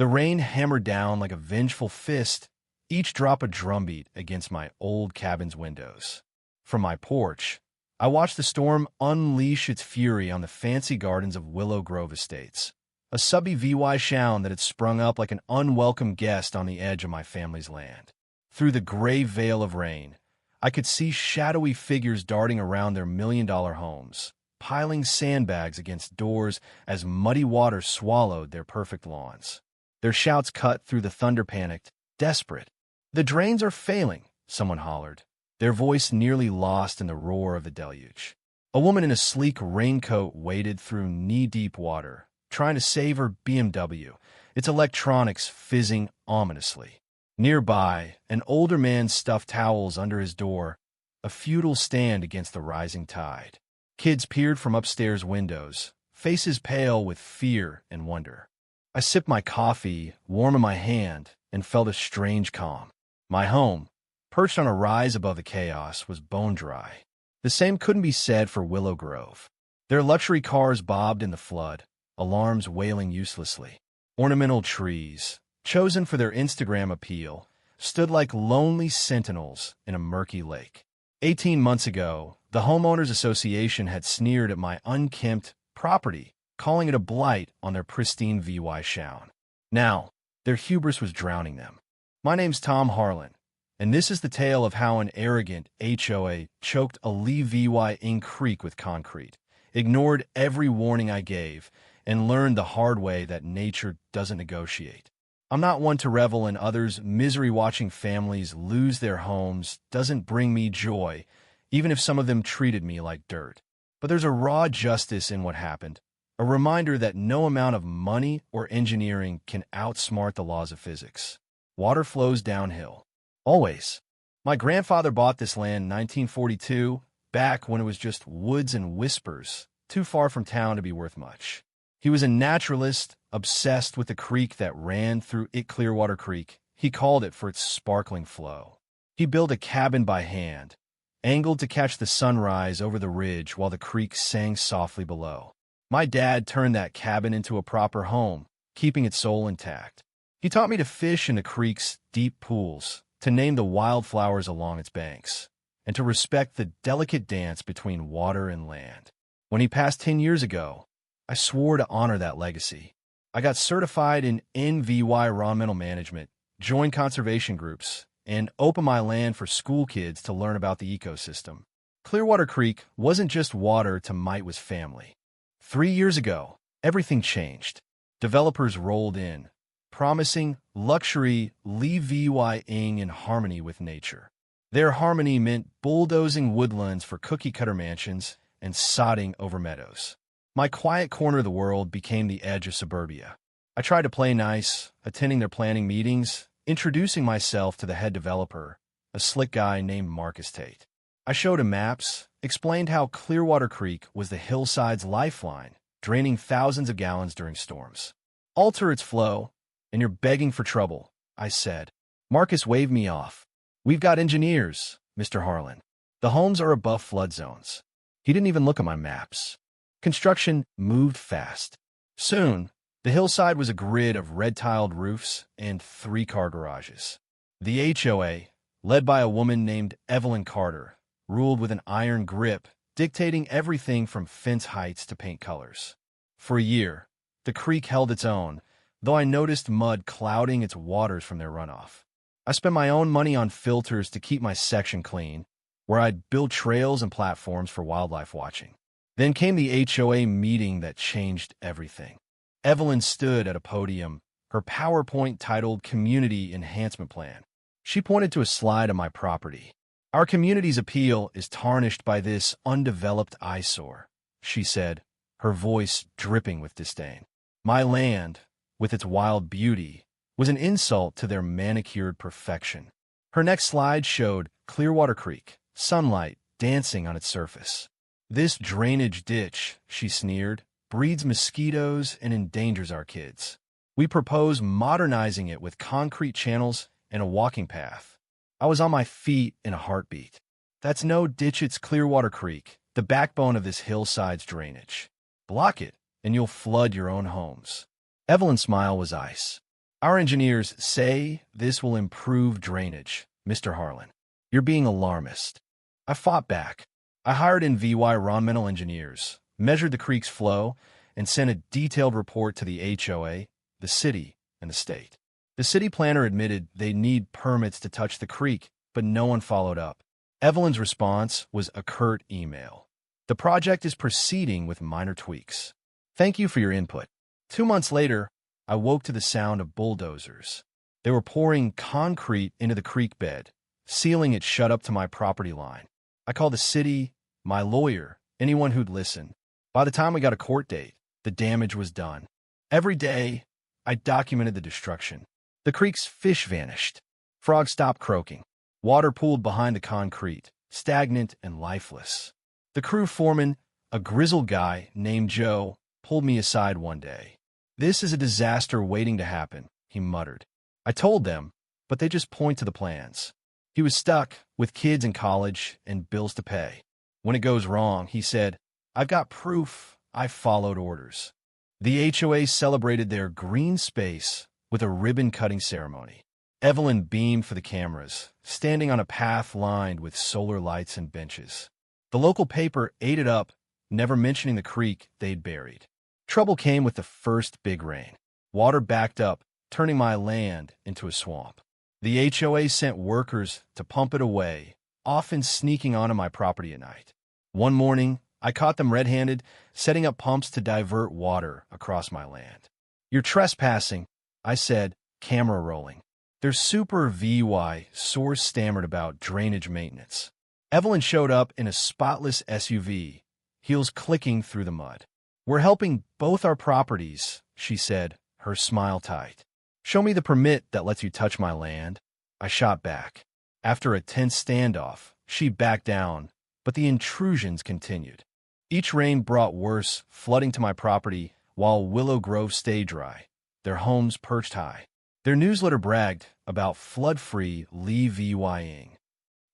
The rain hammered down like a vengeful fist, each drop a drumbeat against my old cabin's windows. From my porch, I watched the storm unleash its fury on the fancy gardens of Willow Grove Estates, a subby VY shown that had sprung up like an unwelcome guest on the edge of my family's land. Through the gray veil of rain, I could see shadowy figures darting around their million-dollar homes, piling sandbags against doors as muddy water swallowed their perfect lawns. Their shouts cut through the thunder, panicked, desperate. "The drains are failing," someone hollered, their voice nearly lost in the roar of the deluge. A woman in a sleek raincoat waded through knee-deep water, trying to save her BMW, its electronics fizzing ominously. Nearby, an older man stuffed towels under his door, a futile stand against the rising tide. Kids peered from upstairs windows, faces pale with fear and wonder. I sipped my coffee, warm in my hand, and felt a strange calm. My home, perched on a rise above the chaos, was bone dry. The same couldn't be said for Willow Grove. Their luxury cars bobbed in the flood, alarms wailing uselessly. Ornamental trees, chosen for their Instagram appeal, stood like lonely sentinels in a murky lake. 18 months ago, the Homeowners Association had sneered at my unkempt property, calling it a blight on their pristine VY shown. Now, their hubris was drowning them. My name's Tom Harlan, and this is the tale of how an arrogant HOA choked a Lee VY Ing Creek with concrete, ignored every warning I gave, and learned the hard way that nature doesn't negotiate. I'm not one to revel in others' misery. Watching families lose their homes doesn't bring me joy, even if some of them treated me like dirt. But there's a raw justice in what happened, a reminder that no amount of money or engineering can outsmart the laws of physics. Water flows downhill. Always. My grandfather bought this land in 1942, back when it was just woods and whispers, too far from town to be worth much. He was a naturalist, obsessed with the creek that ran through it, Clearwater Creek. He called it for its sparkling flow. He built a cabin by hand, angled to catch the sunrise over the ridge while the creek sang softly below. My dad turned that cabin into a proper home, keeping its soul intact. He taught me to fish in the creek's deep pools, to name the wildflowers along its banks, and to respect the delicate dance between water and land. When he passed 10 years ago, I swore to honor that legacy. I got certified in NVY environmental management, joined conservation groups, and opened my land for school kids to learn about the ecosystem. Clearwater Creek wasn't just water to Mite was family. 3 years ago, everything changed. Developers rolled in, promising luxury Lee VY Ing in harmony with nature. Their harmony meant bulldozing woodlands for cookie-cutter mansions and sodding over meadows. My quiet corner of the world became the edge of suburbia. I tried to play nice, attending their planning meetings, introducing myself to the head developer, a slick guy named Marcus Tate. I showed him maps, explained how Clearwater Creek was the hillside's lifeline, draining thousands of gallons during storms. "Alter its flow, and you're begging for trouble," I said. Marcus waved me off. "We've got engineers, Mr. Harlan. The homes are above flood zones." He didn't even look at my maps. Construction moved fast. Soon, the hillside was a grid of red-tiled roofs and 3-car garages. The HOA, led by a woman named Evelyn Carter, ruled with an iron grip, dictating everything from fence heights to paint colors. For a year, the creek held its own, though I noticed mud clouding its waters from their runoff. I spent my own money on filters to keep my section clean, where I'd build trails and platforms for wildlife watching. Then came the HOA meeting that changed everything. Evelyn stood at a podium, her PowerPoint titled Community Enhancement Plan. She pointed to a slide of my property. "Our community's appeal is tarnished by this undeveloped eyesore," she said, her voice dripping with disdain. My land, with its wild beauty, was an insult to their manicured perfection. Her next slide showed Clearwater Creek, sunlight dancing on its surface. "This drainage ditch," she sneered, "breeds mosquitoes and endangers our kids. We propose modernizing it with concrete channels and a walking path." I was on my feet in a heartbeat. "That's no ditch, it's Clearwater Creek, the backbone of this hillside's drainage. Block it, and you'll flood your own homes." Evelyn's smile was ice. Our engineers say this will improve drainage, Mr. Harlan. You're being alarmist. I fought back. I hired in environmental engineers, measured the creek's flow, and sent a detailed report to the HOA, the city, and the state. The city planner admitted they need permits to touch the creek, but no one followed up. Evelyn's response was a curt email. The project is proceeding with minor tweaks. Thank you for your input. 2 months later, I woke to the sound of bulldozers. They were pouring concrete into the creek bed, sealing it shut up to my property line. I called the city, my lawyer, anyone who'd listen. By the time we got a court date, the damage was done. Every day, I documented the destruction. The creek's fish vanished. Frogs stopped croaking. Water pooled behind the concrete, stagnant and lifeless. The crew foreman, a grizzled guy named Joe, pulled me aside one day. "This is a disaster waiting to happen," he muttered. I told them, but they just point to the plans. He was stuck with kids in college and bills to pay. When it goes wrong, he said, "I've got proof I followed orders." The HOA celebrated their green space with a ribbon-cutting ceremony. Evelyn beamed for the cameras, standing on a path lined with solar lights and benches. The local paper ate it up, never mentioning the creek they'd buried. Trouble came with the first big rain. Water backed up, turning my land into a swamp. The HOA sent workers to pump it away, often sneaking onto my property at night. One morning, I caught them red-handed, setting up pumps to divert water across my land. "You're trespassing," I said, camera rolling. Their super VY source stammered about drainage maintenance. Evelyn showed up in a spotless SUV, heels clicking through the mud. "We're helping both our properties," she said, her smile tight. "Show me the permit that lets you touch my land." I shot back. After a tense standoff, she backed down, but the intrusions continued. Each rain brought worse, flooding to my property while Willow Grove stayed dry, their homes perched high. Their newsletter bragged about flood-free VYing.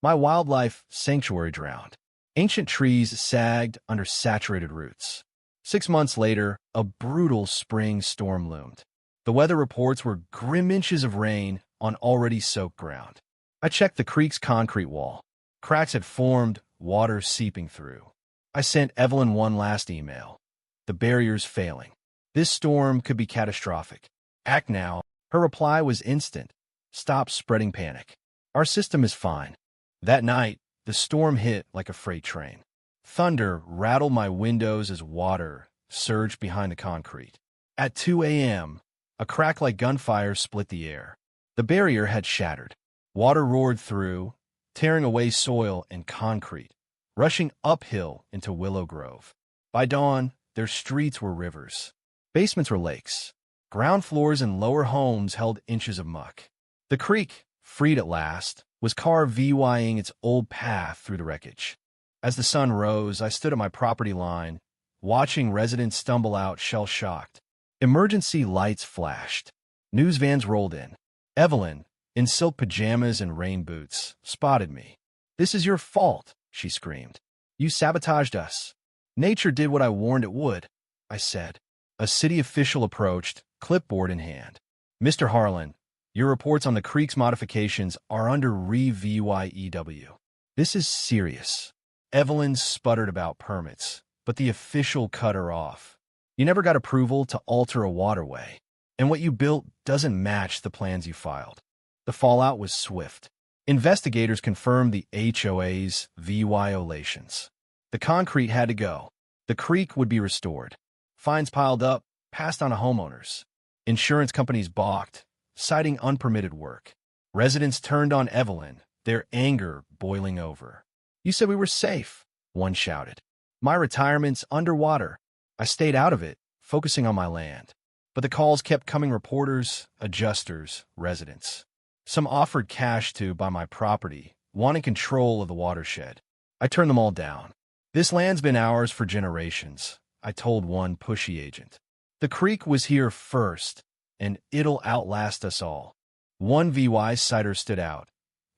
My wildlife sanctuary drowned. Ancient trees sagged under saturated roots. 6 months later, a brutal spring storm loomed. The weather reports were grim inches of rain on already soaked ground. I checked the creek's concrete wall. Cracks had formed, water seeping through. I sent Evelyn one last email. The barrier's failing. This storm could be catastrophic. Act now. Her reply was instant. Stop spreading panic. Our system is fine. That night, the storm hit like a freight train. Thunder rattled my windows as water surged behind the concrete. At 2 a.m., a crack like gunfire split the air. The barrier had shattered. Water roared through, tearing away soil and concrete, rushing uphill into Willow Grove. By dawn, their streets were rivers. Basements were lakes. Ground floors and lower homes held inches of muck. The creek, freed at last, was carved VYing its old path through the wreckage. As the sun rose, I stood at my property line, watching residents stumble out shell-shocked. Emergency lights flashed. News vans rolled in. Evelyn, in silk pajamas and rain boots, spotted me. "This is your fault," she screamed. "You sabotaged us." "Nature did what I warned it would," I said. A city official approached, clipboard in hand. "Mr. Harlan, your reports on the creek's modifications are under VYEW. This is serious." Evelyn sputtered about permits, but the official cut her off. "You never got approval to alter a waterway, and what you built doesn't match the plans you filed." The fallout was swift. Investigators confirmed the HOA's violations. The concrete had to go. The creek would be restored. Fines piled up, passed on to homeowners. Insurance companies balked, citing unpermitted work. Residents turned on Evelyn, their anger boiling over. "You said we were safe," one shouted. "My retirement's underwater." I stayed out of it, focusing on my land. But the calls kept coming: reporters, adjusters, residents. Some offered cash to buy my property, wanting control of the watershed. I turned them all down. "This land's been ours for generations," I told one pushy agent. "The creek was here first, and it'll outlast us all." One VY citer stood out.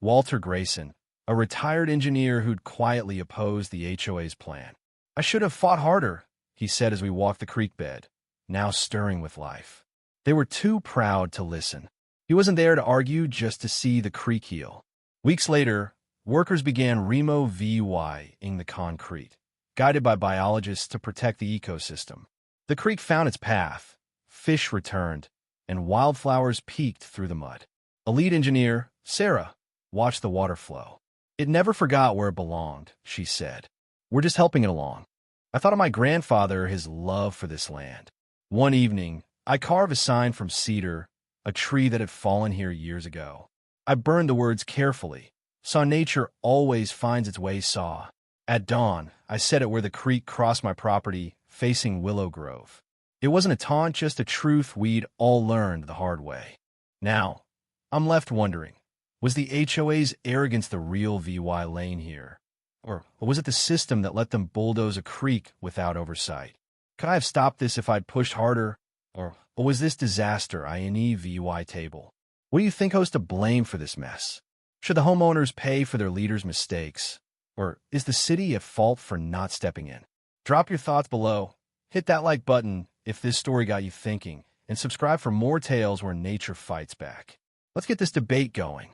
Walter Grayson, a retired engineer who'd quietly opposed the HOA's plan. "I should have fought harder," he said as we walked the creek bed, now stirring with life. They were too proud to listen. He wasn't there to argue, just to see the creek heal. Weeks later, workers began removing the concrete, guided by biologists to protect the ecosystem. The creek found its path, fish returned, and wildflowers peeked through the mud. A lead engineer, Sarah, watched the water flow. It never forgot where it belonged, she said. We're just helping it along. I thought of my grandfather, his love for this land. One evening, I carved a sign from cedar, a tree that had fallen here years ago. I burned the words carefully. Saw nature always finds its way saw. At dawn, I set it where the creek crossed my property, facing Willow Grove. It wasn't a taunt, just a truth we'd all learned the hard way. Now, I'm left wondering, was the HOA's arrogance the real VY lane here? Or was it the system that let them bulldoze a creek without oversight? Could I have stopped this if I'd pushed harder? Or was this disaster INEVY table? What do you think was to blame for this mess? Should the homeowners pay for their leaders' mistakes? Or is the city at fault for not stepping in? Drop your thoughts below. Hit that like button if this story got you thinking, and subscribe for more tales where nature fights back. Let's get this debate going.